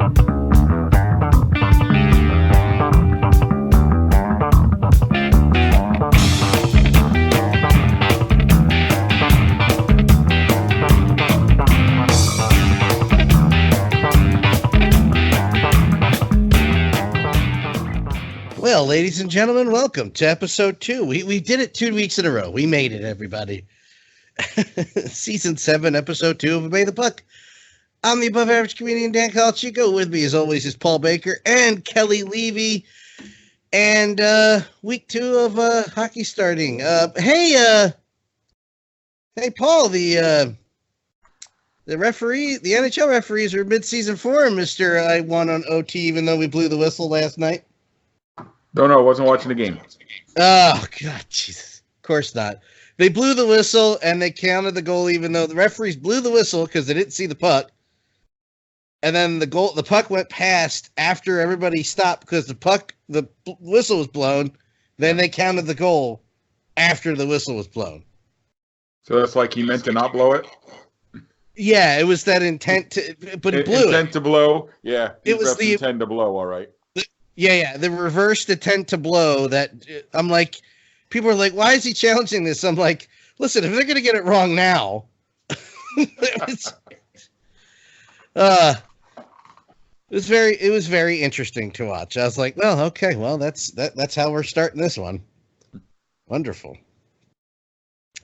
Well, ladies and gentlemen, welcome to episode 2. We did it 2 weeks in a row. We made it, everybody. Season 7, episode 2 of Obey the Puck. I'm the above average comedian Dan Calchico. With me, as always, is Paul Baker and Kelly Levy. And week 2 of hockey starting. Hey, Paul, the referee, the NHL referees are mid-season form, Mr. I won on OT, even though we blew the whistle last night. No, I wasn't watching the game. Oh, God, Jesus. Of course not. They blew the whistle, and they counted the goal, even though the referees blew the whistle because they didn't see the puck. And then the puck went past after everybody stopped because the whistle was blown. Then they counted the goal after the whistle was blown. So that's like he meant to not blow it? Yeah, it was that intent to, but he blew intent to blow? Yeah. It was the intent to blow, all right. Yeah, the reversed intent to blow that I'm like, people are like, why is he challenging this? I'm like, listen, if they're going to get it wrong now, it was very interesting to watch. I was like, well, okay, well, that's how we're starting this one. Wonderful.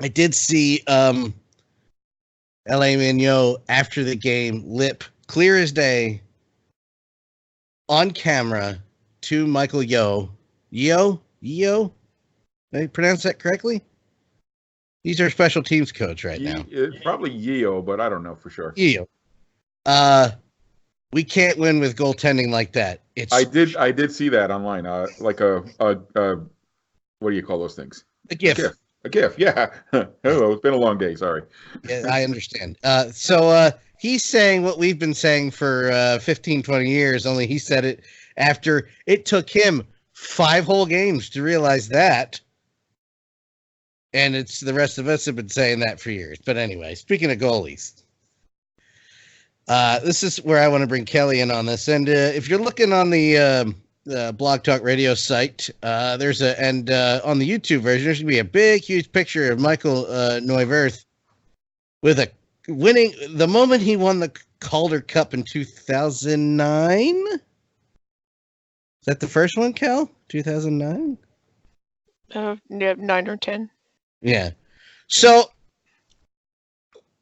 I did see L.A. Mignot after the game, lip clear as day, on camera, to Michael Yeo. Did I pronounce that correctly? He's our special teams coach right now. Probably Yeo, but I don't know for sure. Yeo. We can't win with goaltending like that. I did see that online. Like a what do you call those things? A GIF. A GIF, yeah. Hello, it's been a long day, sorry. Yeah, I understand. So he's saying what we've been saying for 15, 20 years, only he said it after it took him 5 whole games to realize that. And it's the rest of us have been saying that for years. But anyway, speaking of goalies, this is where I want to bring Kelly in on this. And if you're looking on the Blog Talk Radio site, there's on the YouTube version, there's going to be a big, huge picture of Michael Neuwirth with the moment he won the Calder Cup in 2009. Is that the first one, Cal? 2009? Yeah, 9 or 10. Yeah. So,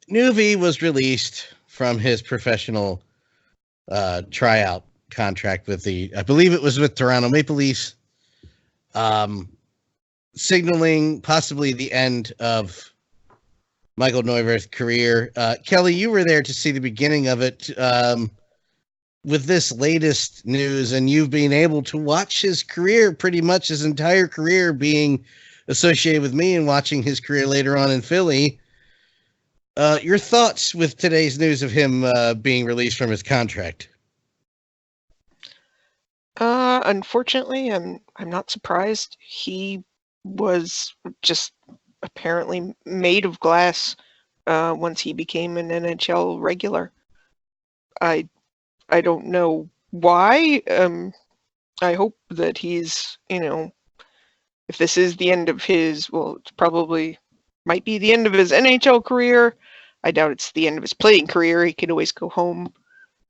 Nuvi was released from his professional tryout contract with I believe it was with Toronto Maple Leafs, signaling possibly the end of Michael Neuwirth's career. Kelly, you were there to see the beginning of it. With this latest news, and you've been able to watch his career, pretty much his entire career being associated with me and watching his career later on in Philly. Your thoughts with today's news of him being released from his contract? Unfortunately, I'm not surprised. He was just apparently made of glass once he became an NHL regular. I don't know why. I hope that he's, if this is the end of his, well, it's probably might be the end of his NHL career. I doubt it's the end of his playing career. He could always go home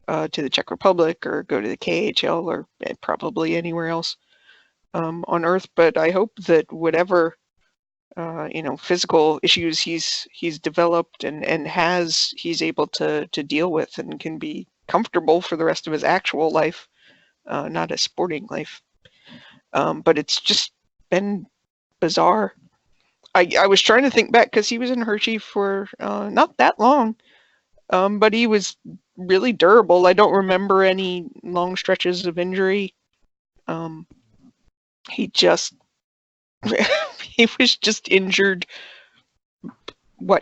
to the Czech Republic or go to the KHL or probably anywhere else on Earth. But I hope that whatever physical issues he's developed and he's able to deal with and can be comfortable for the rest of his actual life, not a sporting life. But it's just been bizarre. I was trying to think back because he was in Hershey for not that long, but he was really durable. I don't remember any long stretches of injury. He was just injured,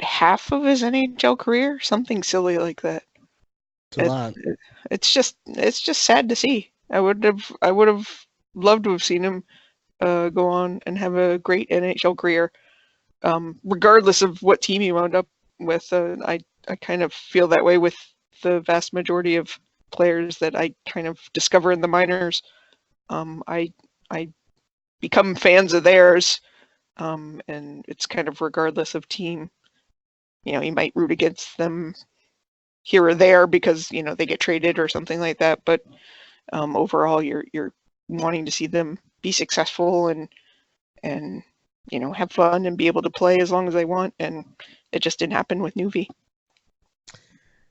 half of his NHL career? Something silly like that. It's a lot. It's just sad to see. I would have loved to have seen him go on and have a great NHL career, regardless of what team he wound up with. I kind of feel that way with the vast majority of players that I kind of discover in the minors. I become fans of theirs, and it's kind of regardless of team. You might root against them here or there because they get traded or something like that. But overall, you're wanting to see them be successful and have fun and be able to play as long as they want. And it just didn't happen with Nuvi.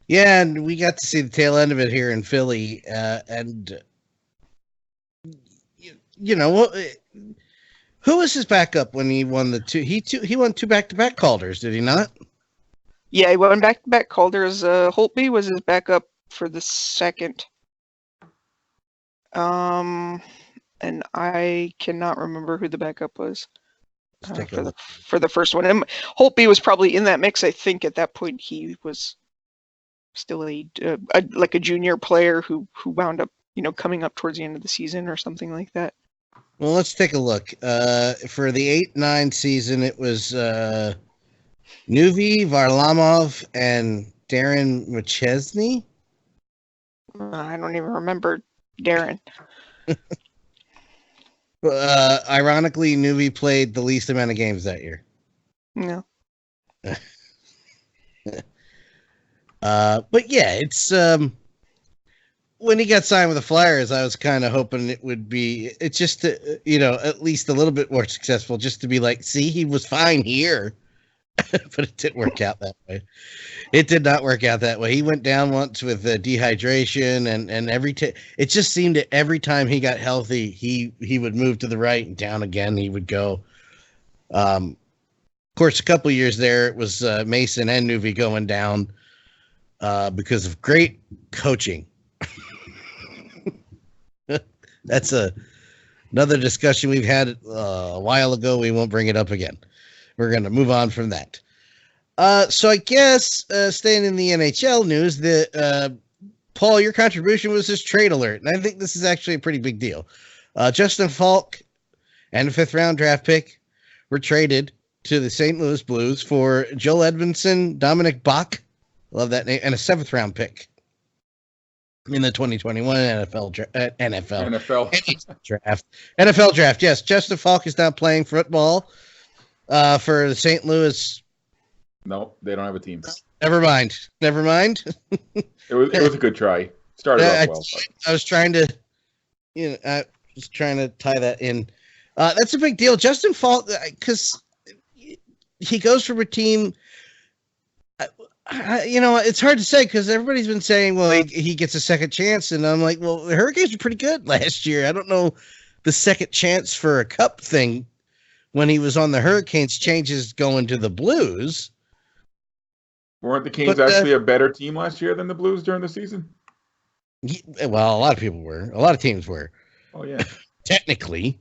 Yeah, and we got to see the tail end of it here in Philly, and who was his backup when he won the two? He won 2 back-to-back Calder's, did he not? Yeah, he won back-to-back Calder's. Holtby was his backup for the second. And I cannot remember who the backup was for the first one. And Holtby was probably in that mix. I think at that point he was still a junior player who wound up coming up towards the end of the season or something like that. Well, let's take a look. For the 8-9 season, it was Nuvi, Varlamov, and Darren McChesney. I don't even remember Darren. Ironically, Nuvi played the least amount of games that year. No. But yeah, it's when he got signed with the Flyers, I was kind of hoping it's just to, at least a little bit more successful, just to be like, see, he was fine here. But it didn't work out that way. It did not work out that way. He went down once with dehydration, and it just seemed that every time he got healthy, he would move to the right and down again. He would go. Of course, a couple years there, it was Mason and Nuvi going down because of great coaching. That's another discussion we've had a while ago. We won't bring it up again. We're going to move on from that. So I guess staying in the NHL news, Paul, your contribution was this trade alert, and I think this is actually a pretty big deal. Justin Falk and a 5th-round draft pick were traded to the St. Louis Blues for Joel Edmondson, Dominic Bach, love that name, and a 7th-round pick in the 2021 NFL draft. NFL draft, yes. Justin Falk is now playing football for the St. Louis. No, they don't have a team. Never mind. It was a good try. Started off well. I was trying to, tie that in. That's a big deal. Justin Falk, because he goes from a team. It's hard to say because everybody's been saying, well, he gets a second chance, and I'm like, well, the Hurricanes were pretty good last year. I don't know the second chance for a cup thing when he was on the Hurricanes changes going to the Blues. Weren't the Canes actually a better team last year than the Blues during the season? Well, a lot of people were. A lot of teams were. Oh, yeah. Technically,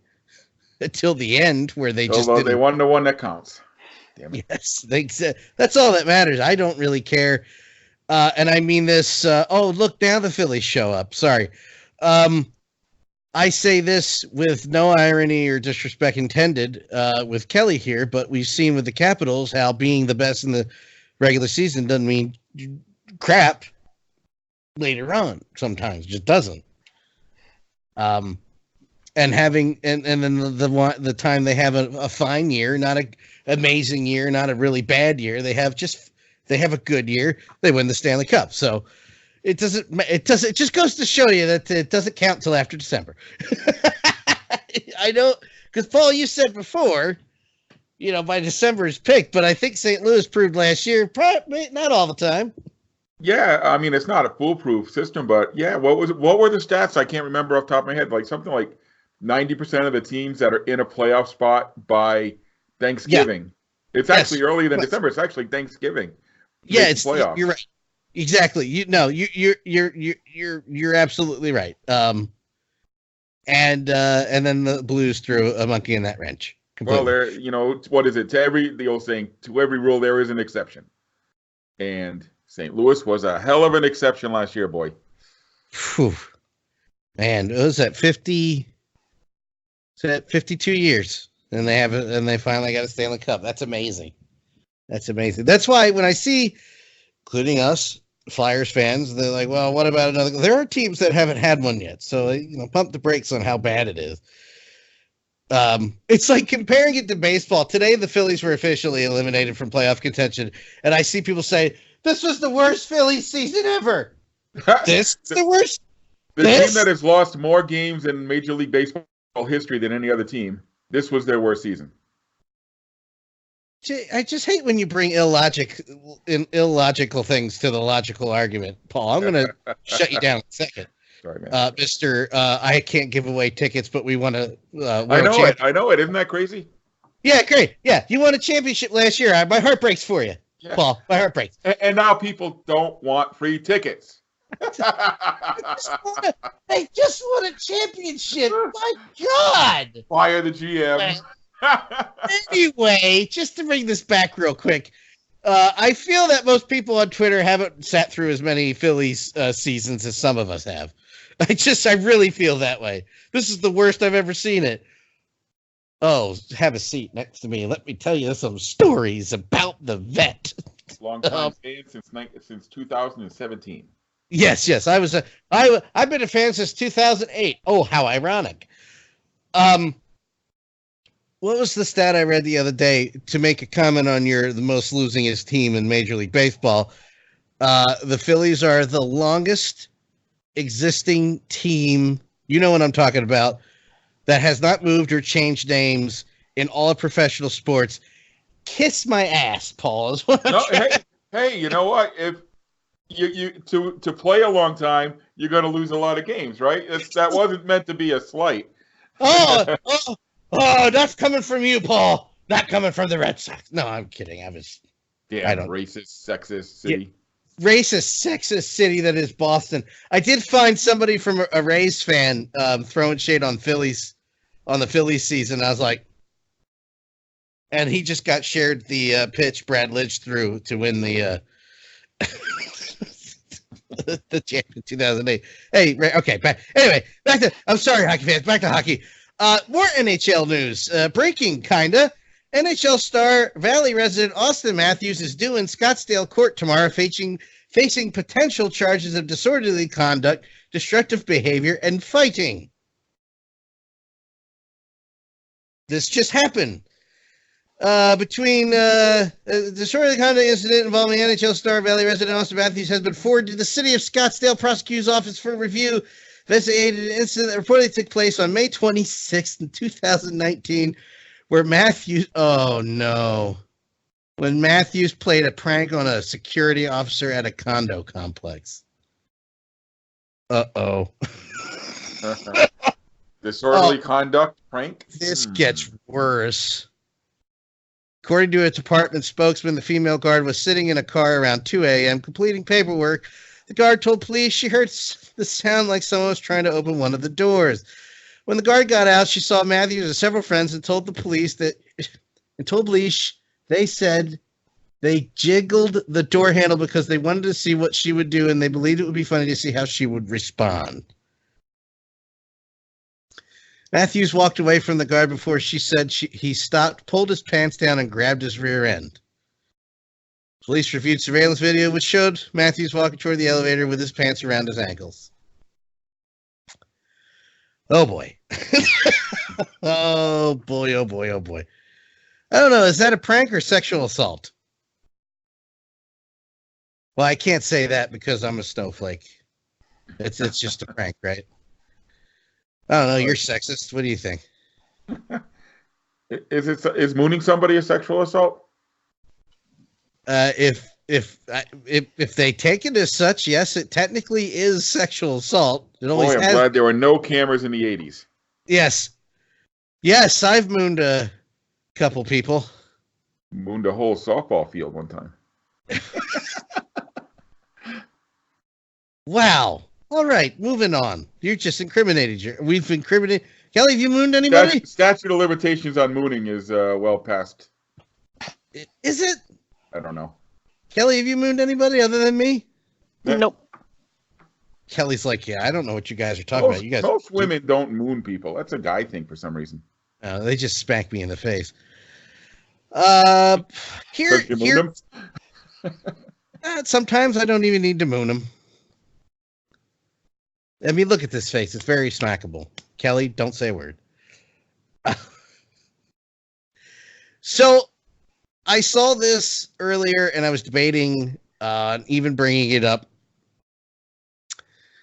until the end where they just they won the one that counts. Damn it. Yes, that's all that matters. I don't really care. And I mean this. Look, now the Phillies show up. Sorry. I say this with no irony or disrespect intended with Kelly here, but we've seen with the Capitals how being the best in the regular season doesn't mean crap later on. Sometimes it just doesn't. And having and then the time they have a fine year, not an amazing year, not a really bad year, they have a good year, they win the Stanley Cup. So it just goes to show you that it doesn't count till after December. I know, because Paul, you said before, by December is picked, but I think St. Louis proved last year, probably not all the time. Yeah, I mean, it's not a foolproof system, but yeah, what were the stats? I can't remember off the top of my head. Like something like 90% of the teams that are in a playoff spot by Thanksgiving. Yeah. It's actually earlier than December. It's actually Thanksgiving. Yeah, it's playoffs. You're right. Exactly. You're absolutely right. And then the Blues threw a monkey in that wrench. Completely. Well, what is it? The old saying, to every rule there is an exception. And St. Louis was a hell of an exception last year, boy. Whew. Man, it was at 52 years, and they finally got a Stanley Cup. That's amazing. That's why when I see, including us, Flyers fans. They're like, well, what about another? There are teams that haven't had one yet, so pump the brakes on how bad it is. It's like comparing it to baseball. Today, the Phillies were officially eliminated from playoff contention, and I see people say this was the worst Phillies season ever. This is the worst. The team that has lost more games in Major League Baseball history than any other team. This was their worst season. I just hate when you bring illogical things to the logical argument, Paul. I'm going to shut you down in a second. Sorry, man. Mr. I can't give away tickets, but we want to. I know it. Isn't that crazy? Yeah, great. Yeah, you won a championship last year. My heart breaks for you, Paul. My heart breaks. And now people don't want free tickets. They just won a championship. My God. Fire the GM. Anyway, just to bring this back real quick, I feel that most people on Twitter haven't sat through as many Phillies seasons as some of us have. I really feel that way. This is the worst I've ever seen it. Oh, have a seat next to me and let me tell you some stories about the vet. Long time fan since 2017. Yes. I've been a fan since 2008. Oh, how ironic. What was the stat I read the other day to make a comment on the most losingest team in Major League Baseball? The Phillies are the longest existing team, you know what I'm talking about, that has not moved or changed names in all of professional sports. Kiss my ass, Paul. Is what hey, you know what? If you to play a long time, you're going to lose a lot of games, right? That wasn't meant to be a slight. Oh, that's coming from you, Paul. Not coming from the Red Sox. No, I'm kidding. I don't. Racist, sexist city. Yeah, racist, sexist city that is Boston. I did find somebody from a Rays fan throwing shade on the Phillies season. I was like, and he just got shared the pitch Brad Lidge threw to win the the champion 2008. Hey, okay. Anyway, I'm sorry, hockey fans. Back to hockey. More NHL news. Breaking, kinda. NHL star Valley resident Austin Matthews is due in Scottsdale court tomorrow, facing potential charges of disorderly conduct, destructive behavior, and fighting. This just happened. Between disorderly conduct incident involving NHL star Valley resident Austin Matthews has been forwarded to the City of Scottsdale Prosecutor's Office for review. Investigated an incident that reportedly took place on May 26th in 2019, where Matthews, when Matthews played a prank on a security officer at a condo complex. Disorderly conduct prank? This gets worse. According to a department spokesman, the female guard was sitting in a car around 2 a.m. completing paperwork. The guard told police she heard the sound like someone was trying to open one of the doors. When the guard got out, she saw Matthews and several friends and told police they said they jiggled the door handle because they wanted to see what she would do, and they believed it would be funny to see how she would respond. Matthews walked away from the guard before she said he stopped, pulled his pants down, and grabbed his rear end. Police reviewed surveillance video, which showed Matthews walking toward the elevator with his pants around his ankles. Oh, boy. Oh, boy, oh, boy, oh, boy. I don't know. Is that a prank or sexual assault? Well, I can't say that because I'm a snowflake. It's just a prank, right? I don't know. You're sexist. What do you think? Is mooning somebody a sexual assault? If they take it as such, yes, it technically is sexual assault. It always I'm glad there were no cameras in the 80s. Yes, I've mooned a couple people. Mooned a whole softball field one time. Wow. All right, moving on. You're just incriminated. We've incriminated. Kelly, have you mooned anybody? Statute of limitations on mooning is well past. Is it? I don't know. Kelly, have you mooned anybody other than me? Nope. Kelly's like, yeah, I don't know what you guys are talking about. You guys, most women don't moon people. That's a guy thing for some reason. They just spank me in the face. Sometimes I don't even need to moon him. I mean, look at this face. It's very smackable. Kelly, don't say a word. So I saw this earlier and I was debating even bringing it up.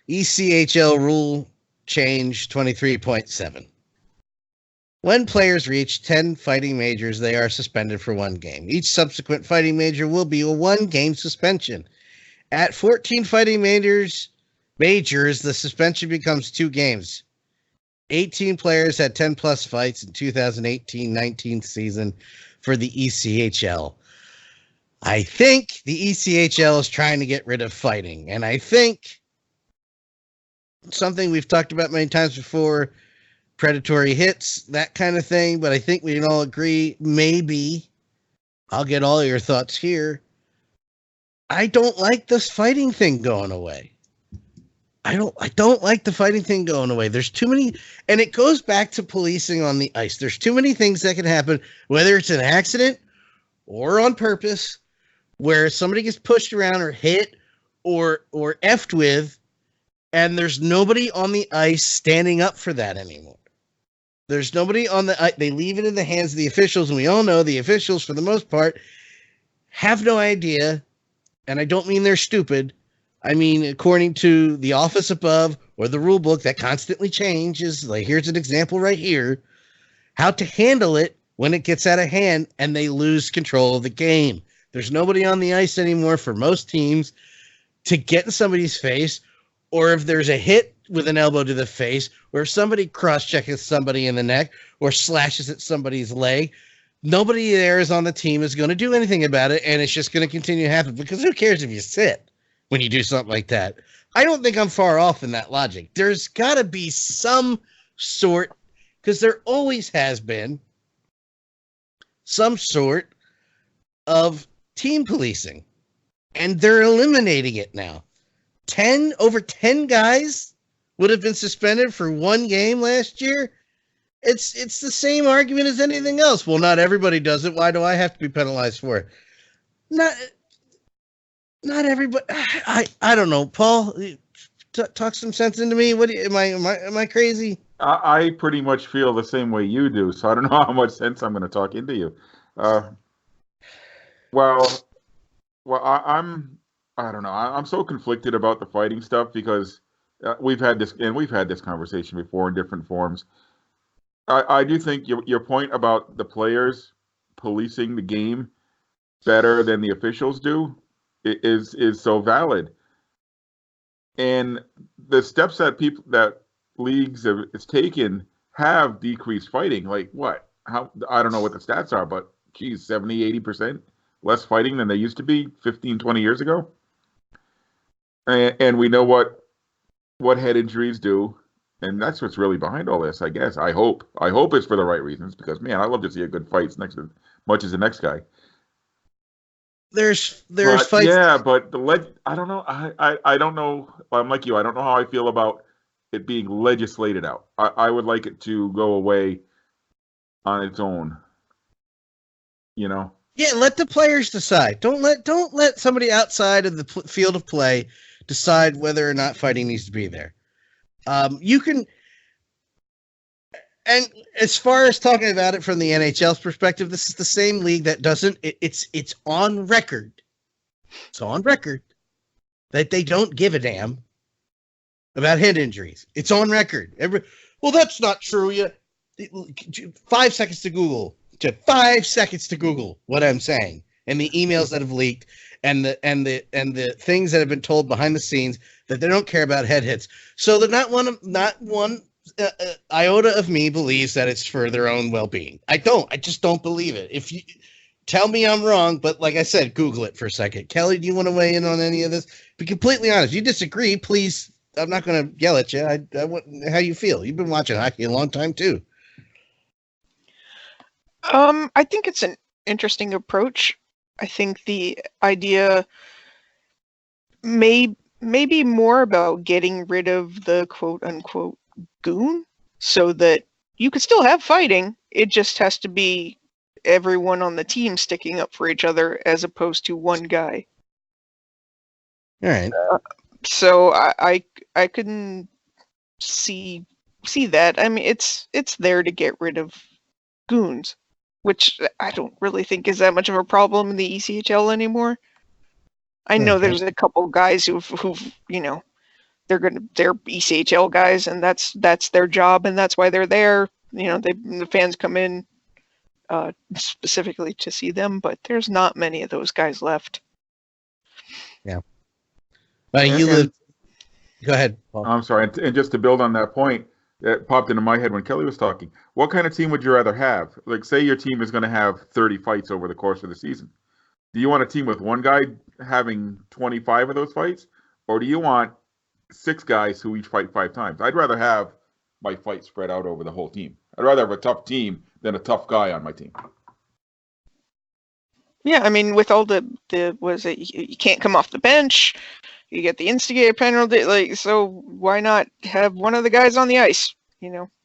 ECHL rule change 23.7. When players reach 10 fighting majors, they are suspended for one game. Each subsequent fighting major will be a one-game suspension. At 14 fighting majors, the suspension becomes 2 games. 18 players had 10-plus fights in 2018-19 season for the ECHL. I think the ECHL is trying to get rid of fighting, and I think something we've talked about many times before, predatory hits, that kind of thing, but I think we can all agree, maybe, I'll get all your thoughts here, I don't like this fighting thing going away. I don't like the fighting thing going away. There's too many, and it goes back to policing on the ice. There's too many things that can happen, whether it's an accident or on purpose, where somebody gets pushed around or hit or effed with, and there's nobody on the ice standing up for that anymore. There's nobody on the ice. They leave it in the hands of the officials, and we all know the officials, for the most part, have no idea, and I don't mean they're stupid. I mean, according to the office above or the rule book that constantly changes, like here's an example right here, how to handle it when it gets out of hand and they lose control of the game. There's nobody on the ice anymore for most teams to get in somebody's face, or if there's a hit with an elbow to the face, or if somebody cross-checks somebody in the neck or slashes at somebody's leg, nobody there is on the team is going to do anything about it, and it's just going to continue to happen, because who cares if you sit when you do something like that? I don't think I'm far off in that logic. There's got to be some sort, because there always has been some sort of team policing, and they're eliminating it now. Over 10 guys would have been suspended for one game last year. It's the same argument as anything else. Well, not everybody does it. Why do I have to be penalized for it? Not everybody. I don't know, Paul. Talk some sense into me. What am I crazy? I pretty much feel the same way you do, so I don't know how much sense I'm going to talk into you. Well, I don't know. I'm so conflicted about the fighting stuff, because we've had this conversation before in different forms. I do think your point about the players policing the game better than the officials do is so valid. And the steps that leagues have taken have decreased fighting. Like what? I don't know what the stats are, but geez, 70, 80% less fighting than they used to be 15, 20 years ago. And we know what head injuries do. And that's what's really behind all this, I guess. I hope it's for the right reasons, because man, I love to see a good fight as much as the next guy. There's fights. Yeah, but I don't know. I don't know. I'm like you. I don't know how I feel about it being legislated out. I would like it to go away on its own. You know. Yeah, let the players decide. Don't let somebody outside of the field of play decide whether or not fighting needs to be there. You can, and as far as talking about it from the NHL's perspective, this is the same league that doesn't. It's on record. It's on record that they don't give a damn about head injuries. It's on record. Well, that's not true. 5 seconds to Google. 5 seconds to Google what I'm saying, and the emails that have leaked, and the things that have been told behind the scenes that they don't care about head hits. So that not one iota of me believes that it's for their own well-being. I just don't believe it. If you tell me I'm wrong, but like I said, Google it for a second. Kelly, do you want to weigh in on any of this? Be completely honest. If you disagree, please. I'm not going to yell at you. I want how you feel. You've been watching hockey a long time too. I think it's an interesting approach. I think the idea may be more about getting rid of the quote-unquote goon, so that you could still have fighting. It just has to be everyone on the team sticking up for each other, as opposed to one guy. All right. So I couldn't see that. I mean, it's there to get rid of goons, which I don't really think is that much of a problem in the ECHL anymore. I know Okay. there's a couple guys who've they're ECHL guys, and that's their job, and that's why they're there. The fans come in specifically to see them, but there's not many of those guys left. Yeah. But you live. Go ahead, Paul. I'm sorry, and just to build on that point that popped into my head when Kelly was talking, what kind of team would you rather have? Like, say your team is going to have 30 fights over the course of the season. Do you want a team with one guy having 25 of those fights, or do you want 6 guys who each fight 5 times? I'd rather have my fight spread out over the whole team. I'd rather have a tough team than a tough guy on my team. Yeah, I mean, with all the you can't come off the bench, you get the instigator penalty, so why not have one of the guys on the ice,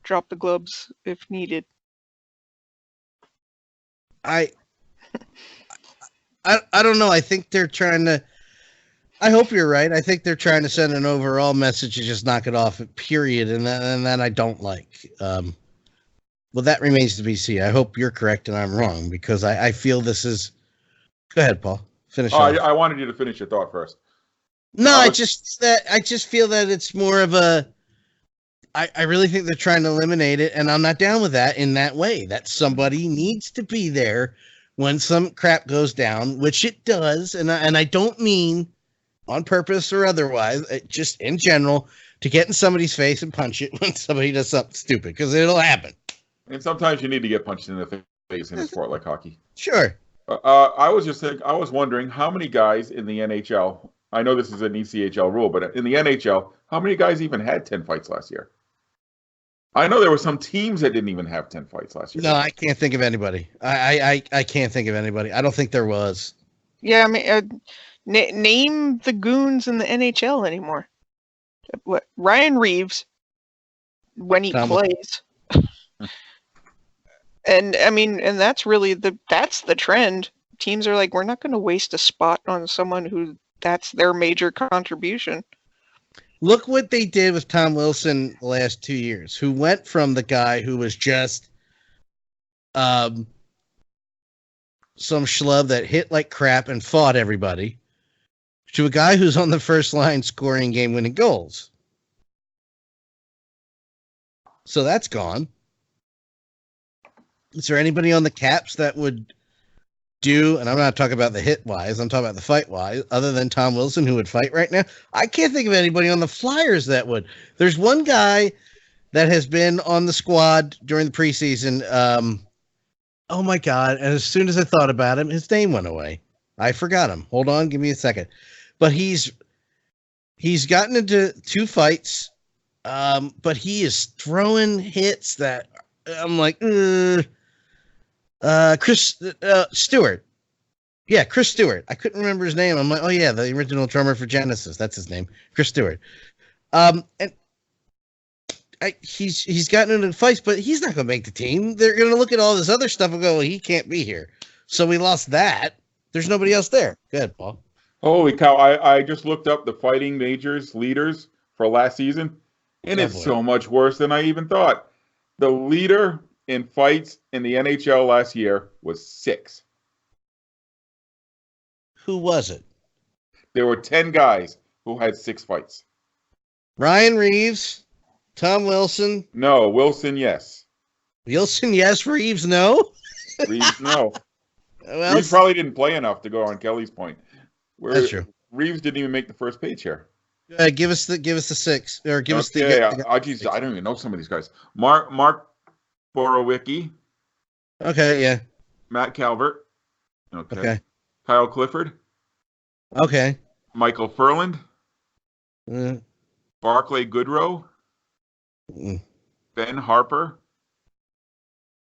drop the gloves if needed. I don't know. I think they're trying to. I hope you're right. I think they're trying to send an overall message to just knock it off. Period, and that I don't like. Well, that remains to be seen. I hope you're correct and I'm wrong, because I feel this is. Go ahead, Paul. Finish. I wanted you to finish your thought first. No, I just feel that it's more of a. I really think they're trying to eliminate it, and I'm not down with that in that way. That somebody needs to be there when some crap goes down, which it does, and I don't mean on purpose or otherwise, just in general, to get in somebody's face and punch it when somebody does something stupid, because it'll happen. And sometimes you need to get punched in the face in a sport like hockey. Sure. I was wondering how many guys in the NHL. I know this is an ECHL rule, but in the NHL, how many guys even had 10 fights last year? I know there were some teams that didn't even have 10 fights last year. No, I can't think of anybody. I can't think of anybody. I don't think there was. Yeah, I mean, name the goons in the NHL anymore. What, Ryan Reeves, when he plays. And I mean, and that's really that's the trend. Teams are like, we're not going to waste a spot on someone who that's their major contribution. Look what they did with Tom Wilson the last 2 years, who went from the guy who was just some schlub that hit like crap and fought everybody, to a guy who's on the first line scoring game-winning goals. So that's gone. Is there anybody on the Caps that would do, and I'm not talking about the hit-wise, I'm talking about the fight-wise, other than Tom Wilson, who would fight right now? I can't think of anybody on the Flyers that would. There's one guy that has been on the squad during the preseason. Oh, my God. And as soon as I thought about him, his name went away. I forgot him. Hold on. Give me a second. But he's gotten into 2 fights, but he is throwing hits that I'm like, Chris Stewart. Yeah, Chris Stewart. I couldn't remember his name. I'm like, oh yeah, the original drummer for Genesis. That's his name, Chris Stewart. And he's gotten into fights, but he's not going to make the team. They're going to look at all this other stuff and go, well, he can't be here. So we lost that. There's nobody else there. Go ahead, Paul. Holy cow! I just looked up the fighting majors leaders for last season, and it's so much worse than I even thought. The leader in fights in the NHL last year was 6. Who was it? There were 10 guys who had 6 fights. Ryan Reeves, Tom Wilson. No, Wilson, yes. Wilson, yes. Reeves, no. Reeves, no. Well, Reeves probably didn't play enough to go on Kelly's point. That's true. Reeves didn't even make the first page here. Give us the 6, or give us the. Geez, I don't even know some of these guys. Mark Borowicki. Okay, yeah. Matt Calvert. Okay. Kyle Clifford. Okay. Michael Furland. Barclay Goodrow. Ben Harper.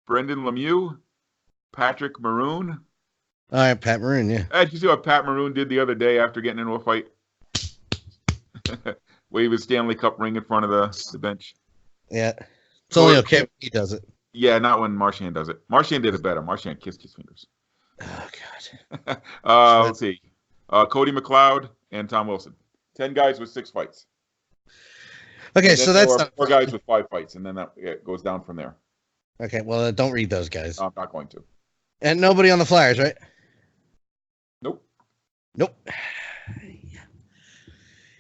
Brendan Lemieux. Patrick Maroon. All right, Pat Maroon, yeah. Did you see what Pat Maroon did the other day after getting into a fight? Wave his Stanley Cup ring in front of the bench. Yeah. It's only okay when he does it. Yeah, not when Marchand does it. Marchand did it better. Marchand kissed his fingers. Oh, God. Let's see. Cody McLeod, and Tom Wilson. 10 guys with 6 fights. Okay, so that's not 4 guys with 5 fights, and then it goes down from there. Okay, well, don't read those guys. I'm not going to. And nobody on the Flyers, right? Nope.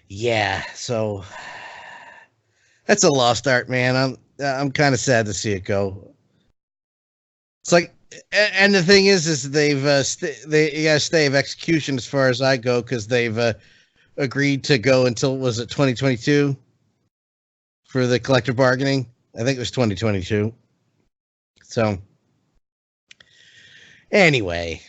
Yeah, so that's a lost art, man. I'm kind of sad to see it go. It's like, and the thing is they've they got to stay of execution as far as I go, because they've agreed to go until, was it 2022 for the collective bargaining? I think it was 2022. So anyway,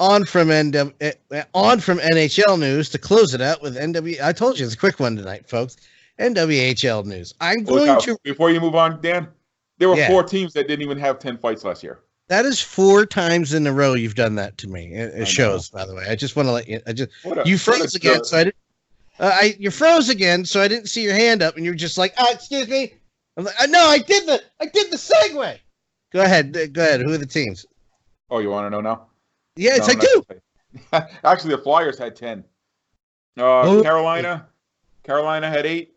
on from NHL news to close it out with I told you it's a quick one tonight, folks. NWHL news. Before you move on, Dan, there were 4 teams that didn't even have 10 fights last year. That is 4 times in a row you've done that to me. It shows, by the way. I just want to let you. You froze again, so I didn't. You froze again, so I didn't see your hand up, and you were just like, excuse me. I'm like, no, I did the segue. Go ahead. Who are the teams? Oh, you want to know now? Yes, I do. Actually, the Flyers had 10. Carolina had 8.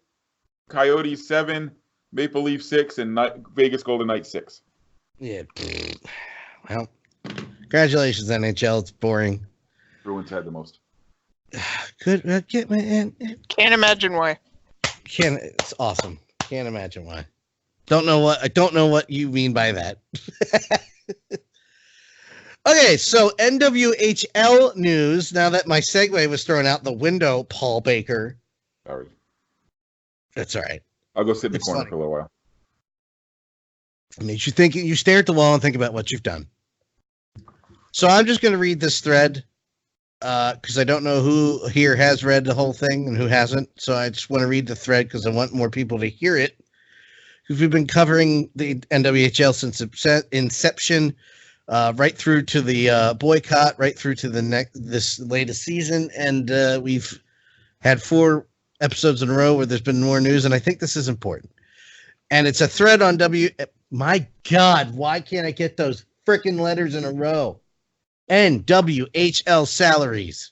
Coyotes 7. Maple Leafs 6, and Vegas Golden Knights 6. Yeah. Well, congratulations, NHL. It's boring. Bruins had the most. Good. Man. Can't imagine why. It's awesome. Can't imagine why. I don't know what you mean by that. Okay, so NWHL news. Now that my segue was thrown out the window, Paul Baker. Sorry. That's all right. I'll go sit in the corner for a little while. It makes you think. You stare at the wall and think about what you've done. So I'm just going to read this thread because I don't know who here has read the whole thing and who hasn't. So I just want to read the thread because I want more people to hear it. Because we've been covering the NWHL since inception, right through to the boycott, right through to this latest season, and we've had 4 episodes in a row where there's been more news, and I think this is important. And it's a thread on My God, why can't I get those freaking letters in a row? NWHL Salaries.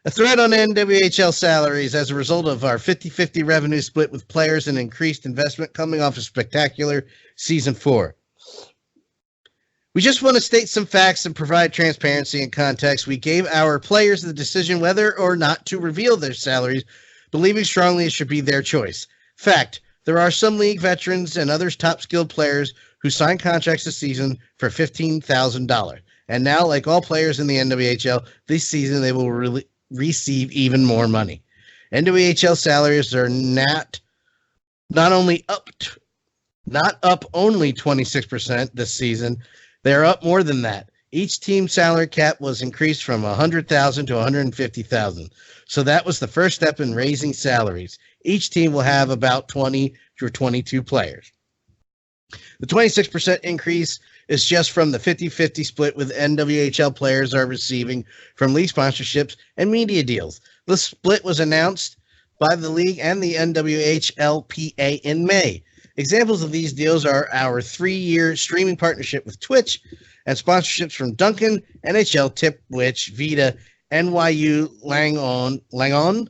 A thread on NWHL Salaries as a result of our 50-50 revenue split with players and increased investment coming off a spectacular Season 4. We just want to state some facts and provide transparency and context. We gave our players the decision whether or not to reveal their salaries, believing strongly it should be their choice. Fact, there are some league veterans and others top skilled players who signed contracts this season for $15,000. And now, like all players in the NWHL, this season they will receive even more money. NWHL salaries are not only up only 26% this season, they're up more than that. Each team salary cap was increased from $100,000 to $150,000. So that was the first step in raising salaries. Each team will have about 20 or 22 players. The 26% increase is just from the 50-50 split with NWHL players are receiving from league sponsorships and media deals. The split was announced by the league and the NWHLPA in May. Examples of these deals are our 3-year streaming partnership with Twitch and sponsorships from Duncan, NHL, Tipwitch, Vita, NYU, Langon.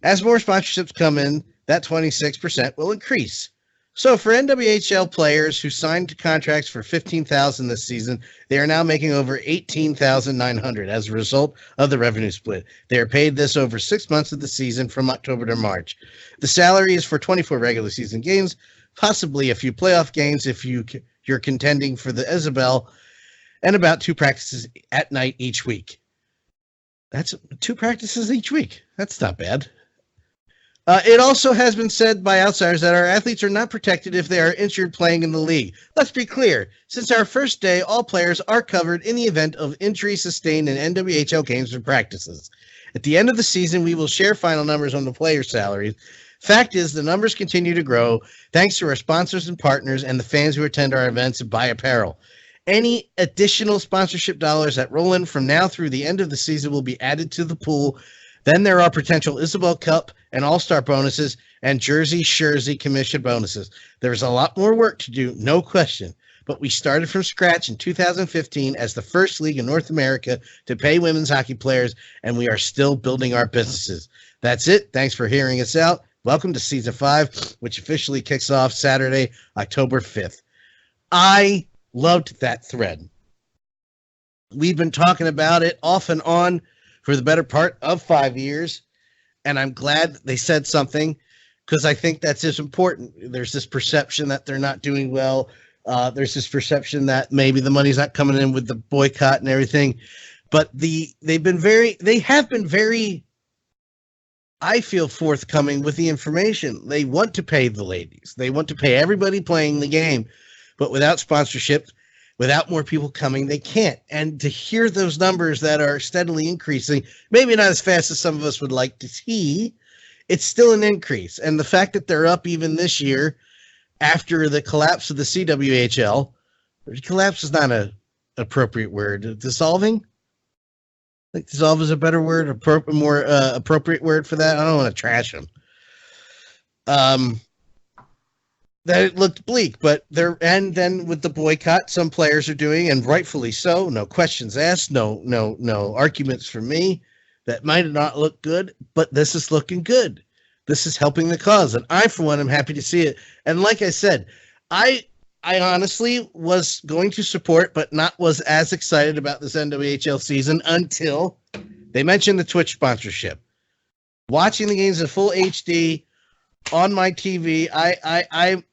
As more sponsorships come in, that 26% will increase. So for NWHL players who signed contracts for $15,000 this season, they are now making over $18,900 as a result of the revenue split. They are paid this over 6 months of the season from October to March. The salary is for 24 regular season games, possibly a few playoff games if you're contending for the Isabel, and about 2 practices at night each week. That's 2 practices each week. That's not bad. It also has been said by outsiders that our athletes are not protected if they are injured playing in the league. Let's be clear. Since our first day, all players are covered in the event of injury sustained in NWHL games or practices. At the end of the season, we will share final numbers on the players' salaries. Fact is, the numbers continue to grow thanks to our sponsors and partners and the fans who attend our events and buy apparel. Any additional sponsorship dollars that roll in from now through the end of the season will be added to the pool. Then there are potential Isabel Cup and All-Star bonuses and Jersey commission bonuses. There's a lot more work to do, no question. but we started from scratch in 2015 as the first league in North America to pay women's hockey players, and we are still building our businesses. That's it. Thanks for hearing us out. Welcome to Season 5, which officially kicks off Saturday, October 5th. I loved that thread. We've been talking about it off and on for the better part of 5 years, and I'm glad they said something because I think that's just important. There's this perception that they're not doing well. There's this perception that maybe the money's not coming in with the boycott and everything, but they have been very, I feel, forthcoming with the information. They want to pay the ladies. They want to pay everybody playing the game, but without sponsorship, without more people coming, they can't. And to hear those numbers that are steadily increasing, maybe not as fast as some of us would like to see, it's still an increase. And the fact that they're up even this year after the collapse of the CWHL, collapse is not an appropriate word. Dissolving? I think dissolve is a better word, more appropriate word for that. I don't want to trash them. That it looked bleak, but and then with the boycott, some players are doing, and rightfully so. No questions asked, no arguments from me. That might not look good, but this is looking good. This is helping the cause, and I, for one, am happy to see it. And like I said, I honestly was going to support, but was as excited about this NWHL season until they mentioned the Twitch sponsorship. Watching the games in full HD on my TV,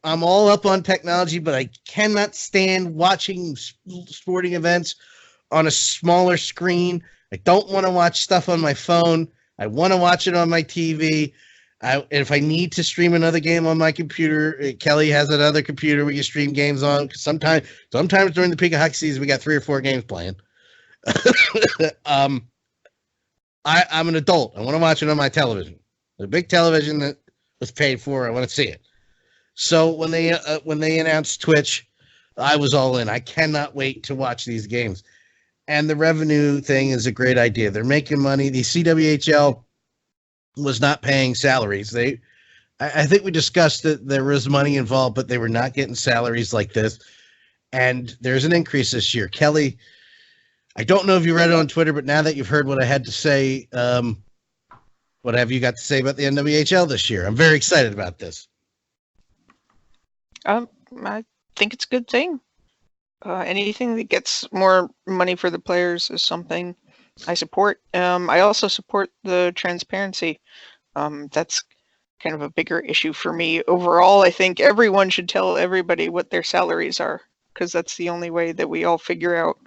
I'm all up on technology, but I cannot stand watching sporting events on a smaller screen. I don't want to watch stuff on my phone. I want to watch it on my TV. If I need to stream another game on my computer, Kelly has another computer we can stream games on. Sometimes during the peak of hockey season, we got 3 or 4 games playing. I'm an adult. I want to watch it on my television. The big television that was paid for. I want to see it. So when they announced Twitch, I was all in. I cannot wait to watch these games. And the revenue thing is a great idea. They're making money. The CWHL was not paying salaries. I think we discussed that there was money involved, but they were not getting salaries like this. And there's an increase this year. Kelly, I don't know if you read it on Twitter, but now that you've heard what I had to say, what have you got to say about the NWHL this year? I'm very excited about this. I think it's a good thing. Anything that gets more money for the players is something I support. I also support the transparency. That's kind of a bigger issue for me. Overall, I think everyone should tell everybody what their salaries are, because that's the only way that we all figure out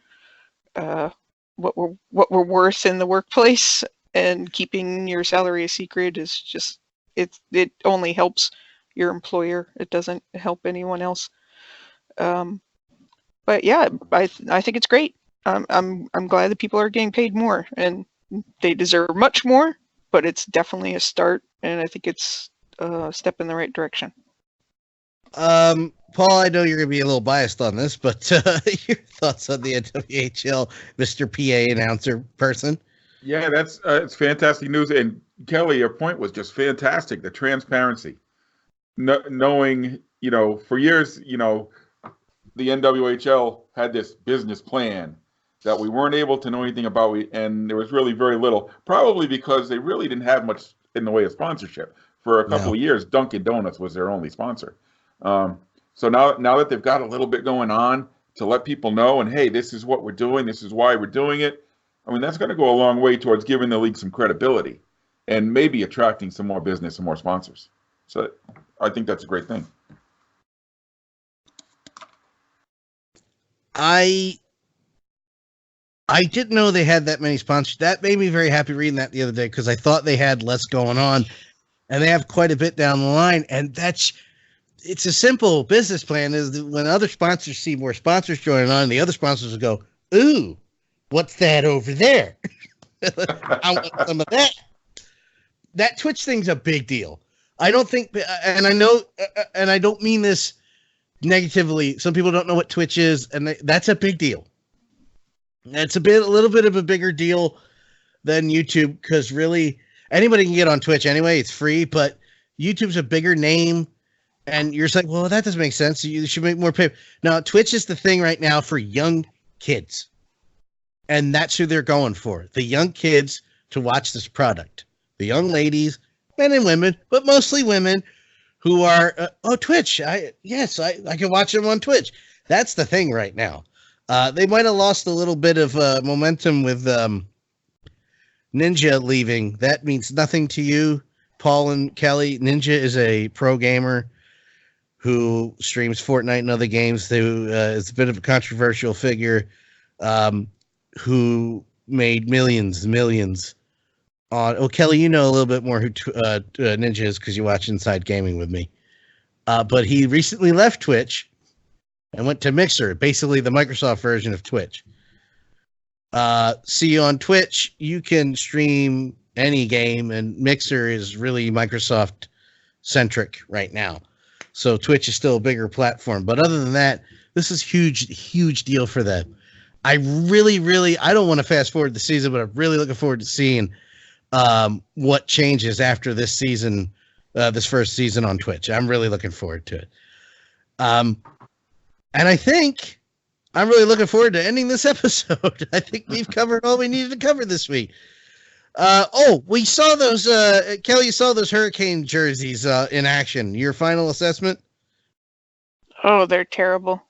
what we're worth in the workplace. And keeping your salary a secret is just it only helps your employer. It doesn't help anyone else. But yeah, I think it's great. I'm glad that people are getting paid more, and they deserve much more. But it's definitely a start, and I think it's a step in the right direction. Paul, I know you're going to be a little biased on this, but your thoughts on the NWHL, Mr. PA announcer person? Yeah, that's it's fantastic news. And Kelly, your point was just fantastic. The transparency, knowing, for years, the NWHL had this business plan that we weren't able to know anything about, and there was really very little, probably because they really didn't have much in the way of sponsorship. For a couple of years, Dunkin' Donuts was their only sponsor. So now that they've got a little bit going on to let people know, and hey, this is what we're doing, this is why we're doing it. I mean, that's going to go a long way towards giving the league some credibility and maybe attracting some more business and more sponsors. So I think that's a great thing. I didn't know they had that many sponsors. That made me very happy reading that the other day, because I thought they had less going on, and they have quite a bit down the line. And it's a simple business plan. Is that when other sponsors see more sponsors joining on, the other sponsors will go, "Ooh, what's that over there? I want some of that." That Twitch thing's a big deal. I don't think, and I know, and I don't mean this negatively. Some people don't know what Twitch is, and that's a big deal. It's a little bit of a bigger deal than YouTube, because really anybody can get on Twitch anyway. It's free, but YouTube's a bigger name, And you're like, well, that doesn't make sense. You should make more pay. Now, Twitch is the thing right now for young kids. And that's who they're going for. The young kids to watch this product. The young ladies, men and women, but mostly women who are, Twitch. I can watch them on Twitch. That's the thing right now. They might have lost a little bit of momentum with Ninja leaving. That means nothing to you, Paul and Kelly. Ninja is a pro gamer who streams Fortnite and other games, who is a bit of a controversial figure, who made millions on. Oh, Kelly, you know a little bit more who Ninja is because you watch Inside Gaming with me. But he recently left Twitch and went to Mixer, basically the Microsoft version of Twitch. See, on Twitch, you can stream any game, and Mixer is really Microsoft-centric right now. So Twitch is still a bigger platform. But other than that, this is huge deal for them. I really, I don't want to fast forward the season, but I'm really looking forward to seeing what changes after this season, this first season on Twitch. I'm really looking forward to it. And I think I'm really looking forward to ending this episode. I think we've covered all we needed to cover this week. We saw those, Kelly, you saw those Hurricane jerseys in action. Your final assessment? Oh, they're terrible.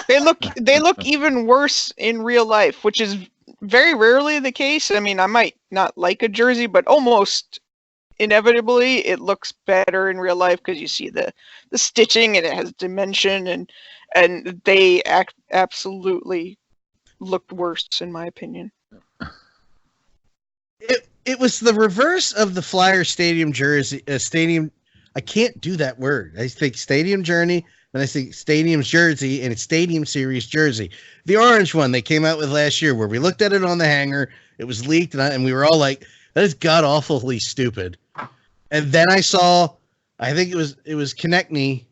They look even worse in real life, which is very rarely the case. I mean, I might not like a jersey, but almost inevitably it looks better in real life because you see the stitching and it has dimension, and they absolutely looked worse in my opinion. It was the reverse of the Flyer Stadium jersey. Stadium, I can't do that word. I think Stadium Journey, and I think Stadium's jersey, and it's Stadium Series jersey. The orange one they came out with last year, where we looked at it on the hanger, it was leaked, and we were all like, "That is god awfully stupid." And then I saw, I think it was Konechny.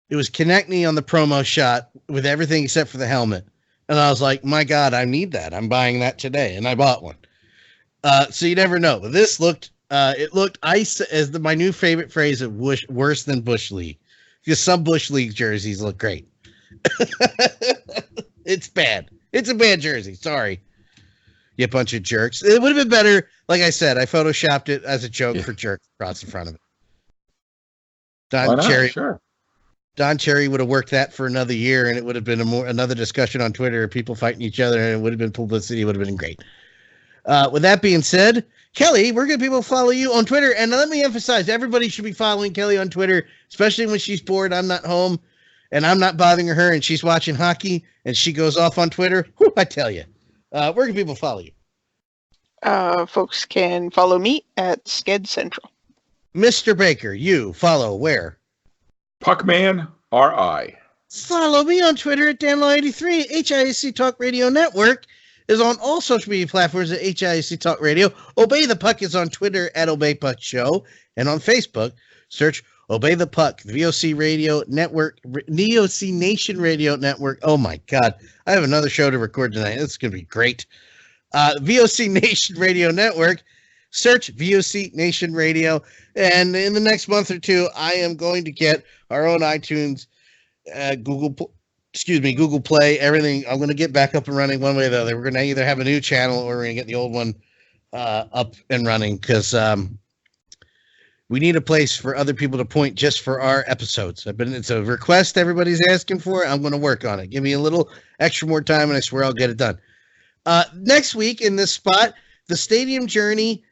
It was Konechny on the promo shot with everything except for the helmet, and I was like, "My God, I need that! I'm buying that today," and I bought one. So you never know. But this looked, it looked ice as my new favorite phrase of worse than Bush League. Because some Bush League jerseys look great. It's bad. It's a bad jersey. Sorry. You bunch of jerks. It would have been better. Like I said, I photoshopped it as a joke for jerks across the front of it. Don Cherry would have worked that for another year, and it would have been another discussion on Twitter, people fighting each other, and it would have been publicity. It would have been great. With that being said, Kelly, where can people follow you on Twitter? And let me emphasize, everybody should be following Kelly on Twitter, especially when she's bored. I'm not home, and I'm not bothering her, and she's watching hockey, and she goes off on Twitter. Whew, I tell you. Where can people follow you? Folks can follow me at Sked Central. Mr. Baker, you follow where? Puckman RI. Follow me on Twitter at DanLaw83. HIAC Talk Radio Network is on all social media platforms at HIAC Talk Radio. Obey the Puck is on Twitter at Obey Puck Show. And on Facebook, search Obey the Puck, the VOC Radio Network, VOC Nation Radio Network. Oh my God. I have another show to record tonight. It's going to be great. VOC Nation Radio Network. Search VOC Nation Radio. And in the next month or two, I am going to get our own iTunes, Google Play, everything. I'm going to get back up and running one way or the other. We're going to either have a new channel or we're going to get the old one up and running because we need a place for other people to point just for our episodes. It's a request everybody's asking for. I'm going to work on it. Give me a little extra more time, and I swear I'll get it done. Next week in this spot, the Stadium Journey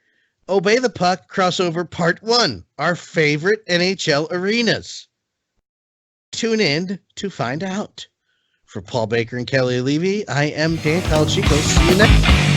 Obey the Puck crossover part 1, our favorite NHL arenas. Tune in to find out. For Paul Baker and Kelly Levy, I am Dan Calchico. See you next.